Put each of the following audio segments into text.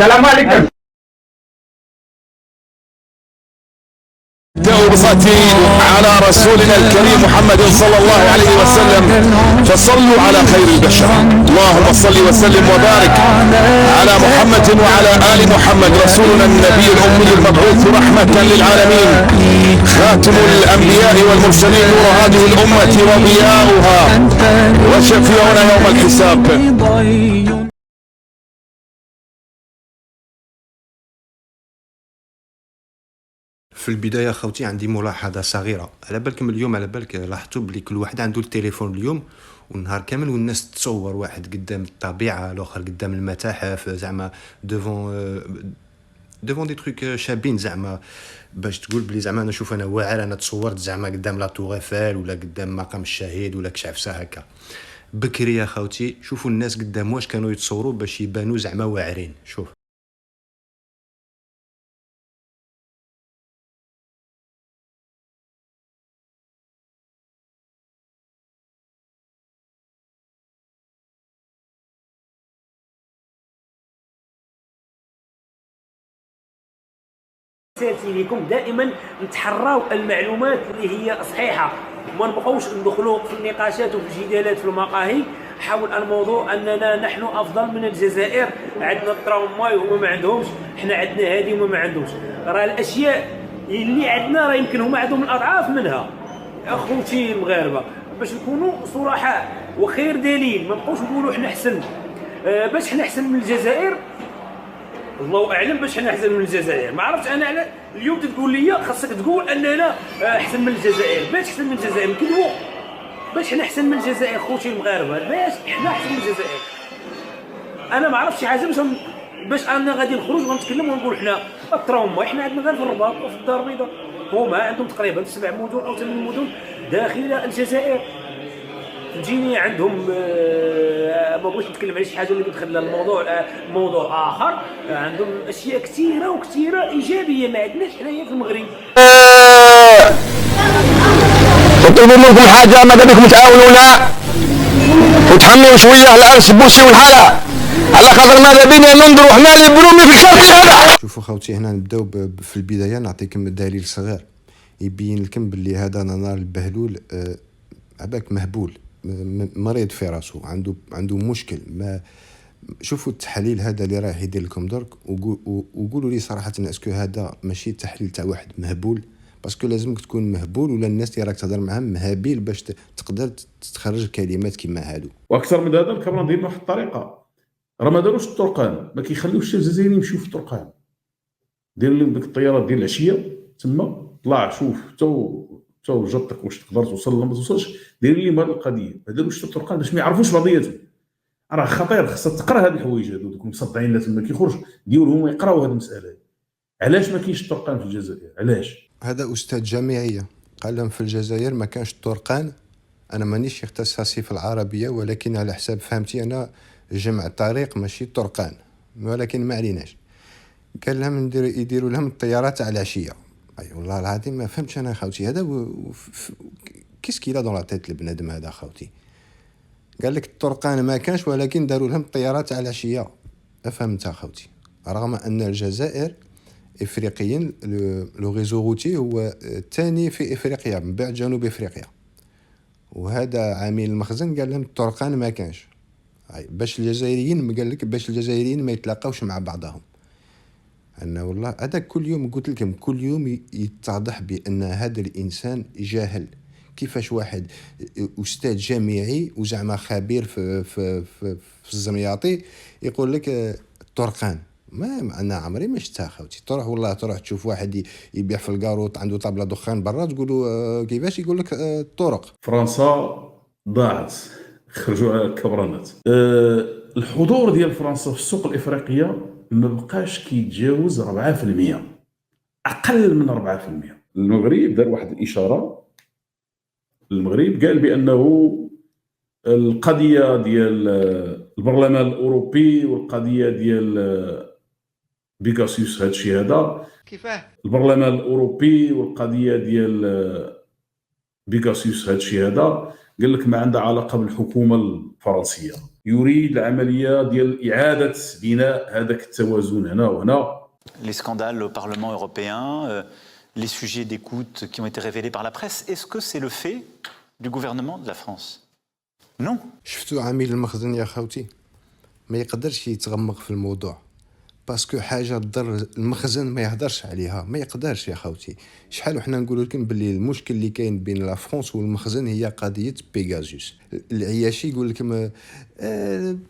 السلام عليكم. توبتي على رسولنا الكريم محمد صلى الله عليه وسلم، فصلوا على خير البشر. اللهم صل وسلم وبارك على محمد وعلى آل محمد، رسولنا النبي الأمي المبعوث رحمة للعالمين، خاتم الأنبياء والمرسلين، نور هذه الأمة وضياؤها وشفيعنا يوم الحساب. في البداية خوتي عندي ملاحظة صغيرة. على بالكم اليوم، على بالك لاحظتوا بلي كل واحد عنده التليفون اليوم والنهار كامل، والناس تصور واحد قدام الطبيعة، الاخر قدام المتاحف، زعما دوفون دي تروك شابين، زعما باش تقول بلي زعما انا شوف انا واعر، انا تصورت زعما قدام لا طور ايفل ولا قدام مقام الشهيد ولا كشعفسه هكا. بكري يا خوتي شوفوا الناس قدام واش كانوا يتصوروا باش يبانوا زعما واعرين. شوف لكم دائما نتحراو المعلومات اللي هي صحيحه، وما نبقاوش ندخلوا في النقاشات وفي الجدالات في المقاهي حول الموضوع اننا نحن افضل من الجزائر، عندنا الترامواي وهما ما عندهمش، حنا عندنا هذه وما ما عندهمش. راه الاشياء اللي عندنا راه يمكن هما عندهم الاضعاف منها. اخوتي المغاربه باش نكونوا صراحه وخير دليل، ما نبقاوش نقولوا حنا احسن. باش حنا احسن من الجزائر الله اعلم، باش حنا احسن من الجزائر ما عرفتش انا. على اليوم تقول لي خاصك تقول اننا احسن من الجزائر. باش احسن من الجزائر نكذبوا؟ باش حنا احسن من الجزائر خوتي المغاربه؟ باش حنا احسن من الجزائر؟ انا ما عرفتش شي حاجه باش انا غادي نخرج ونتكلم ونقول حنا التروما. حنا عندنا غير في الرباط وفي الدار البيضاء، هما عندهم تقريبا 7 مدن او 8 مدن داخل الجزائر. تجيني عندهم ما بغيتش نتكلم على شي حاجه اللي كتدخل الموضوع موضوع اخر. عندهم اشياء كثيره وكثيره ايجابيه ما عندناش حنايا في المغرب. نطلب منكم حاجه، ماذا بكم تعاونونا وتحملوا شويه على العرس البوسي والحاله، على خاطر ماذا بينا ننظروا حنا للبرومي في شرق الشارع. شوفوا خوتي هنا نبداو في البداية. نعطيكم دليل صغير يبين لكم باللي هذا نهار البهلول عباك مهبول، مريض في راسو، عنده مشكل. ما شوفوا التحليل هذا اللي راح يدير لكم درك، وقولوا لي صراحه اسكو هذا ماشي تحليل تاع واحد مهبول؟ باسكو لازمك تكون مهبول، ولا الناس اللي راك تهضر معاهم مهابيل باش تقدر تخرج كلمات كيما هادو. واكثر من هذا الكاميرا دايرين واحد الطريقه، راه ما داروش الطرقان، ما كيخليوش الجزائريين يمشيو في الطرقان. داير لهم ديك الطيارات ديال العشيه تما، طلع شوف تا وجدتك واش تقدر توصل ولا ما توصلش. دايرين لهم هذه القضيه، ما داروش الطرقان باش ما يعرفوش بعضياتهم. راه خطير، خاصها تقرا هاد الحوايج هادو، دوك المصدعين اللي تما كيخرج ديالهم يقراو هاد المساله. علاش ما كاينش الطرقان في الجزائر؟ علاش؟ هذا استاذ جامعيه قال لهم في الجزائر ما كانش الطرقان. انا مانيش اختصاصي في العربيه، ولكن على حساب فهمتي انا جمع طريق ماشي طرقان، ولكن ما عليناش. قال لهم يديروا لهم الطيارات على العشيه. اي والله العظيم ما فهمتش انا خوتي هذا كيس كيلا دون لا تيت البنادم هذا خوتي. قال لك الطرقان ما كانش، ولكن داروا لهم الطيارات على العشيه. فهمت خوتي؟ رغم ان الجزائر افريقيا لو ريزو روتي هو الثاني في افريقيا من بعد جنوب افريقيا، وهذا عامل المخزن قال لهم الطرقان ما كانش. باش الجزائريين قال لك باش الجزائريين ما يتلاقاوش مع بعضهم. أنا والله هذا كل يوم قلت لكم، كل يوم يتضح بأن هذا الإنسان جاهل. كيفاش واحد أستاذ جامعي وزعما خبير في الزمياطي يقول لك الطرقان؟ ما أنا عمري ما شفتها خوتي. تروح والله تروح تشوف واحد يبيع في الكاروط عنده طابلة دخان برا، تقولوا كيفاش؟ يقول لك الطرق. فرنسا ضاعت، خرجوا على الكبرانات. الحضور ديال فرنسا في السوق الافريقيه ما بقاش كيتجاوز 4%، اقل من 4%. المغرب دار واحد الاشاره، المغرب قال بانه القضيه ديال البرلمان الاوروبي والقضيه ديال بيغاسيوس هادشي هذا كيفاه؟ البرلمان الاوروبي والقضيه ديال بيغاسيوس هادشي هذا قال لك ما عندها علاقه بالحكومه الفرنسيه. يريد العمليه ديال اعاده بناء هذاك التوازن هنا وهنا. Les scandales au Parlement européen, les sujets d'écoute qui ont été révélés par la presse, est-ce que c'est le fait du gouvernement de la France? Non. شفتوا عميل المخزن يا خوتي ما يقدرش يتغمق في الموضوع باسكو حاجه تضر المخزن ما يهدرش عليها، ما يقدرش يا خوتي. شحال وحنا نقول لكم باللي المشكل اللي كاين بين لا فرنسا والمخزن هي قضيه بيغازوس. العياشي يقول لكم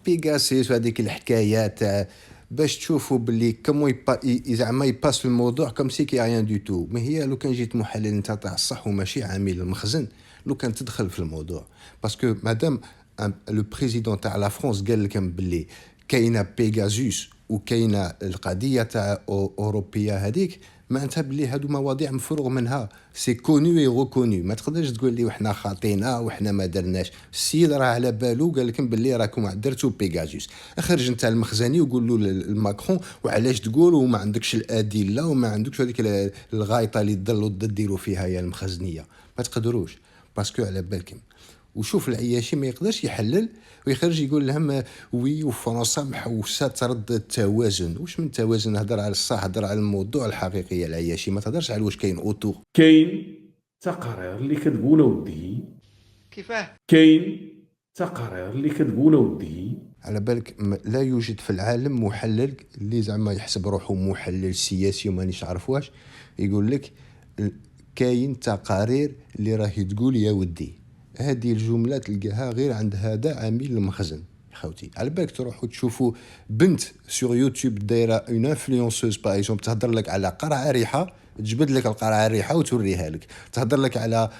بيغاسوس وهذيك الحكايه تاع باش تشوفوا باللي كومون زعما يباس في الموضوع كوم سي كي ريان دو تو. ما هي لو كان جيت محلل انت تاع الصح وماشي عامل المخزن لو كان تدخل في الموضوع، باسكو مادام لو بريزيدون تاع لا فرنسا قال لكم باللي كاينه بيغازوس وكاينه القضيه تاع اوروبيه هذيك، معناتها بلي هادو مواضيع مفروغ منها، سي كونو اي ريكونو. ما تقدرش تقول لي وحنا خاطينا وحنا ما درناش. السيد راه على بالو قال لكم باللي راكم درتو بيغازوس. اخرج انت المخزني وقول له الماكرون وعلاش تقول وما عندكش الادله وما عندكش هذيك الغايطه اللي تضلوا ديروا فيها يا المخزنيه. ما تقدروش باسكو على بالكم. وشوف العياشي ما يقدرش يحلل ويخرج يقول لهم وي وفرنسا محوسه ترد التوازن. واش من توازن؟ هضر على الصح، هضر على الموضوع الحقيقي. العياشي ما تهضرش على واش كاين اوتو. كاين تقارير اللي كتقول ودي كيفاه كاين تقارير اللي كتقول ودي على بالك لا يوجد في العالم محلل اللي زعما يحسب روحه محلل سياسي ومانيش عارف واش يقول لك كاين تقارير اللي راهي تقول يا ودي. هذه الجملة تلقاها غير عند هذا عميل المخزن يا خوتي. على بالك تروحوا تشوفوا بنت سور يوتيوب دايره اون انفلونسوز باغ اكزومبل تهضر لك على قرعه ريحه، تجبد لك القرعه الريحه وتوريها لك. تهضر لك على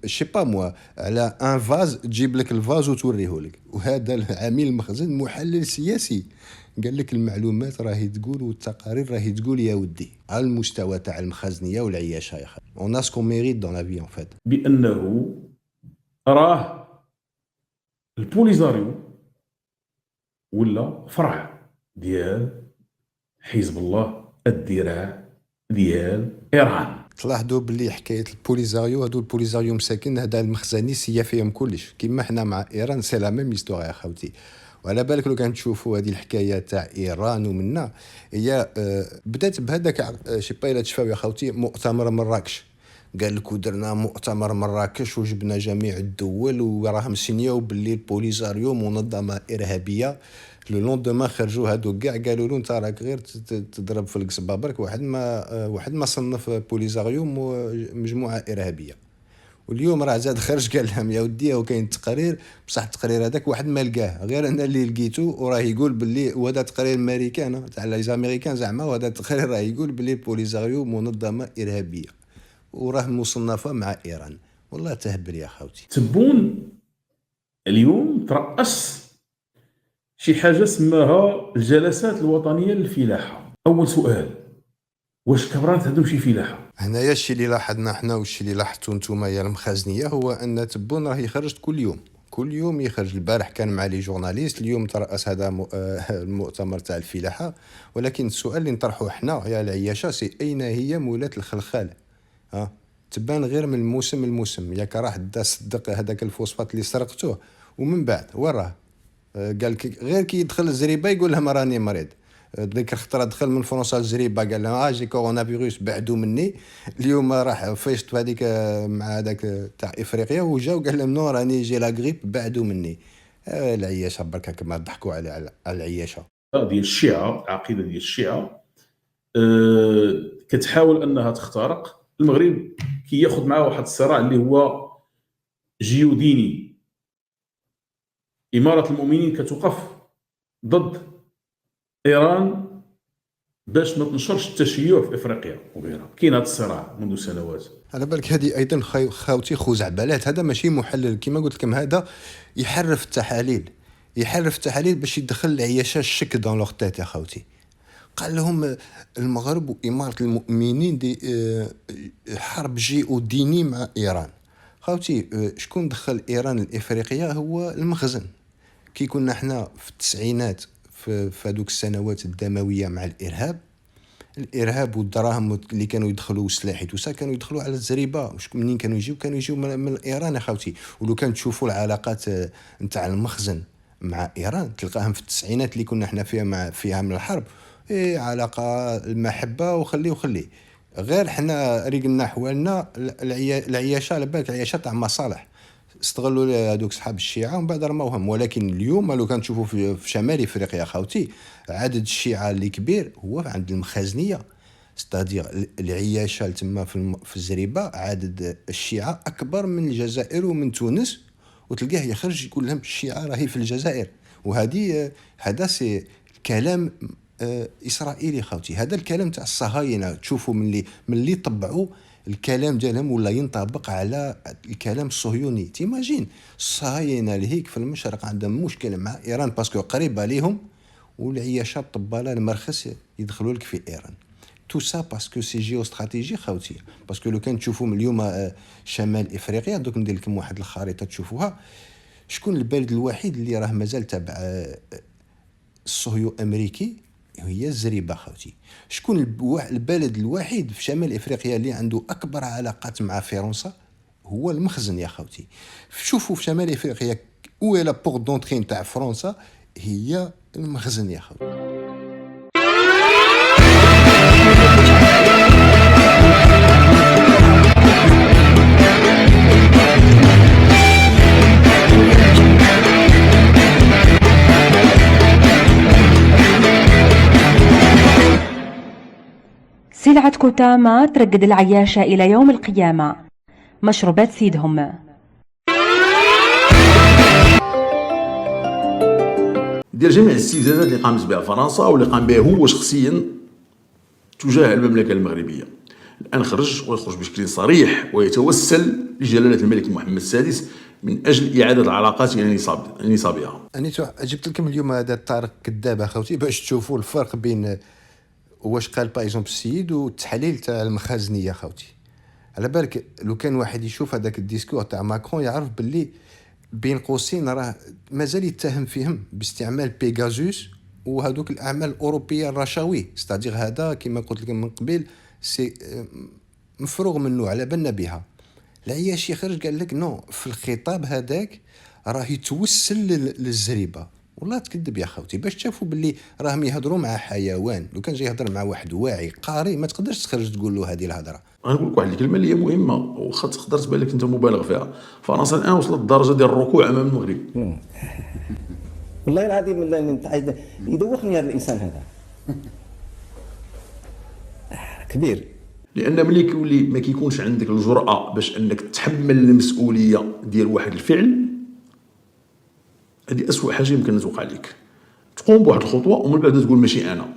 شي با موا على ان فاز، تجيب لك الفاز وتوريه لك. وهذا العميل المخزن محلل سياسي قال لك المعلومات راهي تقول والتقارير راهي تقول يا ودي. على المستوى تاع المخزنيه والعياشه يا خوتي اون اسكو ميريت دون لا في ان فات بانه راه البوليزاريو ولا فرع ديال حزب الله، الذراع ديال ايران. تلاحظوا باللي حكايه البوليزاريو هادو البوليزاريو مساكن هذا المخزني سيا فيهم كلش كيما حنا مع ايران سي لا ميم هيستوار يا خوتي. وعلى بالك لو كان تشوفوا هذه الحكايه تاع ايران ومنا هي بدات بهذاك شي با الا تشفاو يا خوتي مؤتمر مراكش. قال لك ودرنا مؤتمر مراكش وجبنا جميع الدول وراهم سينياو باللي البوليزاريو منظمه ارهابيه. لو لوندوما خرجوا هادو كاع قالوا له انت راك غير تضرب في القصبه برك واحد ما صنف بوليزاريو مجموعه ارهابيه. واليوم راه زاد خرج قال لهم يا ودي وكاين تقرير بصح التقرير هذاك واحد ما لقاه غير انا اللي لقيته وراه يقول باللي وهذا تقرير امريكان تاع لي امريكان زعما وهذا التقرير راه يقول باللي البوليزاريو منظمه ارهابيه وراه مصنفه مع ايران. والله تهبل يا خوتي. تبون اليوم ترأس شي حاجه سماها الجلسات الوطنيه للفلاحه. اول سؤال، واش كبرات هذو شي فلاحه؟ هنايا الشيء اللي لاحظنا حنا والشيء اللي لاحظتوا نتوما يا المخازنيه هو ان تبون راه يخرج كل يوم يخرج. البارح كان مع لي جورناليست، اليوم ترأس هذا المؤتمر تاع الفلاحه. ولكن السؤال اللي نطرحه حنا يا العياشه سي اين هي مولاة الخلخال؟ تبان غير من الموسم ياك راح دا صدق هذاك الفوسفات اللي سرقتوه ومن بعد وين راه قال غير كي يدخل الزريبه يقول لهم راني مريض. ذيك الخطره دخل من فرنسا الزريبه قال لهم جي كورونا فيروس بعدوا مني. اليوم راح فيشت هذيك مع هذاك تاع افريقيا وجا وقال لهم نو راني جي لا غريب بعدوا مني. العياشه بركه كما ضحكوا على العياشه ديال الشيعه. العقيده ديال الشيعه كتحاول انها تخترق المغرب كي ياخذ معاه واحد الصراع اللي هو جيوديني. إمارة المؤمنين كتوقف ضد إيران باش ما تنشرش التشيع في إفريقيا وغيرها. كاين هذا الصراع منذ سنوات. على بالك هذه ايضا خاوتي خزعبلات. هذا ماشي محلل كما قلت لكم، هذا يحرف التحاليل باش يدخل العياشه الشك دون لوغ تيت يا خاوتي. قال لهم المغرب وإمارة المؤمنين دي حرب جيوديني مع إيران. خاوتي شكون دخل إيران الإفريقية؟ هو المخزن. كي كنا احنا في التسعينات في هذوك السنوات الدموية مع الإرهاب والدراهم اللي كانوا يدخلوا سلاحي توسا كانوا يدخلوا على الزريبة. منين كانوا يجيو من إيران يا خاوتي. ولو كان تشوفوا العلاقات نتاع المخزن مع ايران تلقاهم في التسعينات اللي كنا احنا فيها من الحرب، علاقه المحبه وخلي غير حنا ريقلنا حوالنا العياشه، على بالك العياشه تاع مصالح، استغلوا هذوك صحاب الشيعه ومن بعد رموهم. ولكن اليوم لو كان تشوفوا في شمال افريقيا خوتي عدد الشيعه اللي كبير هو عند المخازنيه، ستادير العياشه تما في الزريبه عدد الشيعه اكبر من الجزائر ومن تونس، وتلقاه يخرج يقول لهم الشيعه راهي في الجزائر. وهذه هذا سي كلام اسرائيلي خوتي، هذا الكلام تاع الصهاينه تشوفوا من اللي طبعوا الكلام ديالهم ولا ينطبق على الكلام الصهيوني. تيماجين الصهاينه لهيك في المشرق عندهم مشكل مع ايران باسكو قريبه ليهم، والعياشات الطباله المرخص يدخلوا لك في ايران. تو سا باسكو سي جيو استراتيجي خوتي، باسكو لو كان تشوفوا من اليوم شمال افريقيا دوك ندير لكم واحد الخريطه تشوفوها، شكون البلد الوحيد اللي راه مازال تابع الصهيو امريكي؟ هي الزريبه خوتي. شكون البلد الوحيد في شمال افريقيا اللي عنده اكبر علاقات مع فرنسا؟ هو المخزن يا خوتي. شوفوا في شمال افريقيا وين لا بورت دونتري تاع فرنسا؟ هي المخزن يا خوتي. سلعة كتامة ترقد العياشة إلى يوم القيامة. مشروبات سيدهم. ديال جميع الاستفزازات اللي قامت بها فرنسا واللي قام بها هو شخصيا تجاه المملكة المغربية. الآن خرج ويخرج بشكل صريح ويتوسل لجلالة الملك محمد السادس من أجل إعادة العلاقات إلى نصابها. أنا جبت لكم اليوم هذا طارق كذاب أخوتي باش تشوفوا الفرق بين واش قال بايزومبل السيد والتحليل تاع المخازنيه خوتي. على بالك لو كان واحد يشوف هذاك الديسكور تاع ماكرون يعرف باللي بين قوسين راه مازال يتهم فيهم باستعمال بيغازوس وهذوك الاعمال الاوروبيه الرشاوي، ستادير هذا كما قلت لكم من قبل سي مفروغ منه على بالنا بها. العياشي خرج قال لك نو في الخطاب هذاك راه يتوسل للزريبه. والله تكذب يا خوتي باش تشوفوا باللي راهم يهضروا مع حيوان. لو كان جاي يهضر مع واحد واعي قاري ما تقدرش تخرج تقول له هذه الهضره. غنقول لك واحد الكلمه اللي هي مهمه واخا تقدر تبان لك انت مبالغ فيها. فرنسا الان وصلت للدرجه ديال الركوع امام المغرب. والله العظيم يدوخني هذا الانسان هذا كبير. لان ملي كيولي ما كيكونش عندك الجرأه باش انك تحمل المسؤوليه ديال واحد الفعل، هذه أسوأ حاجه يمكن توقع لك. تقوم بواحد الخطوه ومن بعد تقول ماشي انا.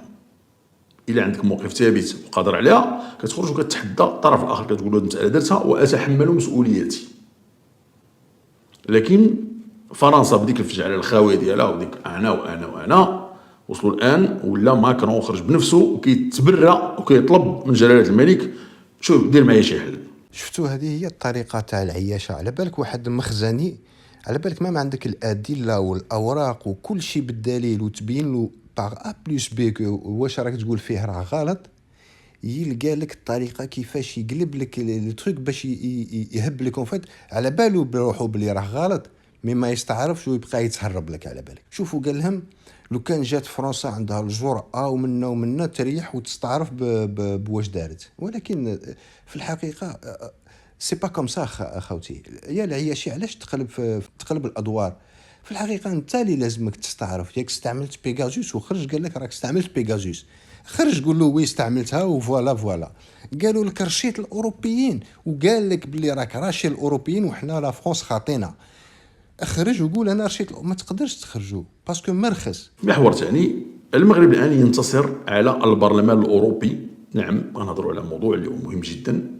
الا عندك موقف ثابت وقادر عليها كتخرج وكتحدى الطرف الاخر، كتقول له المساله درتها واتحمل مسؤوليتي. لكن فرنسا بديك الفجعه الخاويه ديالها وديك انا وصلوا الان ولا ماكرون خرج بنفسه وكيتبرع وكيطلب من جلاله الملك شوف دير معايا شي حل. شفتوا هذه هي الطريقه تاع العياشه. على بالك واحد مخزني، على بالك ما عندك الادله والاوراق وكل شيء بالدليل وتبين له باغ ا بلس بي واش راك تقول فيه راه غلط، يلقى لك الطريقه كيفاش يقلب لك التروك باش يهب لك اون فيت على بالو بروحو بلي راه غلط مي ما يستعرفش ويبقى يتهرب لك. على بالك شوفوا قال لهم لو كان جات فرنسا عندها الجرأة ومنا تريح وتستعرف بواش دارت. ولكن في الحقيقه سي با كوم سا خوتي. يا العياشي علاش تقلب الادوار؟ في الحقيقه انت اللي لازمك تستعرف. ياك استعملت بيغازوس وخرج قال لك راك استعملت بيغازوس، خرج قول له وي استعملتها وفوالا. قالوا لك رشيت الاوروبيين وقال لك بلي راك راشي الاوروبيين وحنا لا فرنسا خاطينا. اخرج وقول انا رشيت. ما تقدرش تخرجوا باسكو مرخص. محور ثاني، المغرب الان ينتصر على البرلمان الاوروبي. نعم غنهضروا على موضوع اللي هو مهم جدا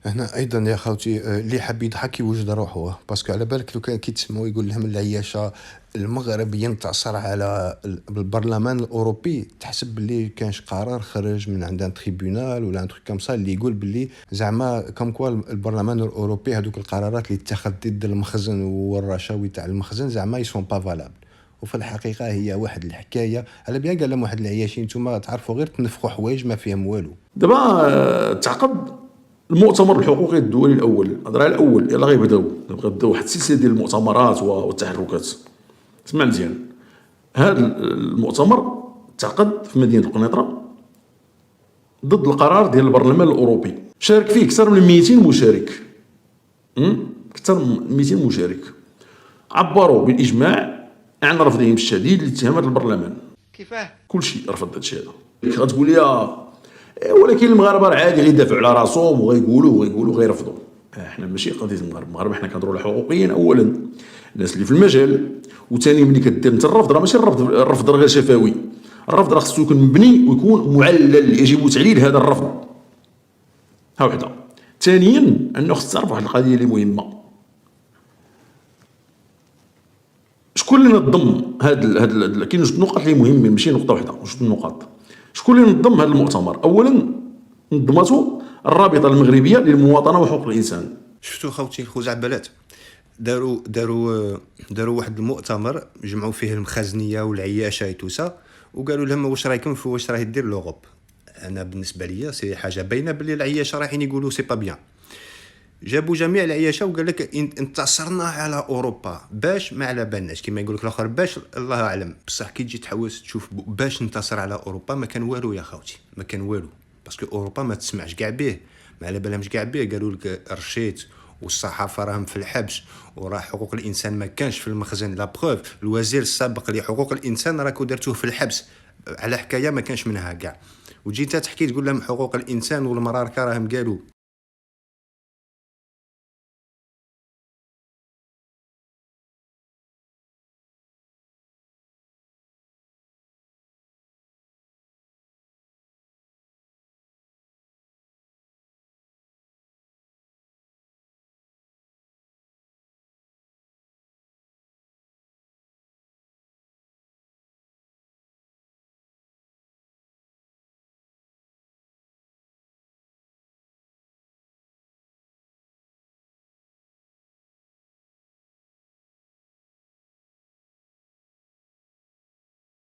هنا ايضا يا خوتي. اللي حاب يضحك يوجد روحه باسكو على بالك لو كان كيتسمعوا يقول لهم العياشه المغرب ينتصر على البرلمان الاوروبي، تحسب باللي كانش قرار خرج من عند تريبونال ولا ان تروك كوم سا اللي يقول باللي زعما كوم كوا البرلمان الاوروبي هذوك القرارات اللي اتخذت ضد المخزن والرشاوي تاع المخزن زعما يسون با فالابل. وفي الحقيقه هي واحد الحكايه على بيان قال لهم واحد العياشين نتوما تعرفوا غير تنفخوا حوايج ما فيهم والو. دابا تعقد المؤتمر الحقوقي الدولي الاول، الهضره على الاول يلا غيبداو واحد السلسله ديال المؤتمرات والتحركات. اسمع مزيان، هذا المؤتمر تعقد في مدينه القنيطره ضد القرار ديال البرلمان الاوروبي، شارك فيه اكثر من 200 مشارك. اكثر من 200 مشارك عبروا بالاجماع عن رفضهم الشديد لاتهامات البرلمان. كيفاه كل شيء رفض هذا الشيء هذا. غتقول لي ولكن المغاربه عادي غيدافعوا على راسهم وغيقولوا غيرفضوا. احنا ماشي قضيه المغاربه، حنا كنهضروا على الحقوقيين اولا، الناس اللي في المجال، وثاني ملي كدير انت الرفض راه ماشي الرفض غير شفوي، الرفض راه خصو يكون مبني ويكون معلل، يجب تعليل هذا الرفض. ها وحده. ثانيا انه خص تعرف واحد القضيه اللي مهمه، شكون اللي نظم هذا كاين جوج نقط اللي مهمين، ماشي نقطه واحده، جوج نقاط. شكون اللي نظم هذا المؤتمر؟ اولا نظمته الرابطه المغربيه للمواطنه وحقوق الانسان. شفتوا خوتي الخزعبلات داروا واحد المؤتمر جمعوا فيه المخازنيه والعياشه توسا، وقالوا لهم واش رايكم في واش راه يدير لوروب. انا بالنسبه ليا سي حاجه باينه بلي العياشه رايحين يقولوا سي با بيان. جابوا جميع العياشه وقال لك انتصرنا على اوروبا، باش ما على بالناش كما يقول لك الاخر، باش الله اعلم. بصح كي تجي تحوس تشوف باش ننتصر على اوروبا ما كان والو يا خوتي، ما كان والو، باسكو اوروبا ما تسمعش كاع به، ما على بالهمش كاع به. قالوا لك رشيت والصحافه راهم في الحبس وراه حقوق الانسان ما كانش في المخزن. لا بروف الوزير السابق لحقوق الانسان راكو درتوه في الحبس على حكايه ما كانش منها كاع، وجيت تحكي تقول لهم حقوق الانسان والمراركه راهم قالوا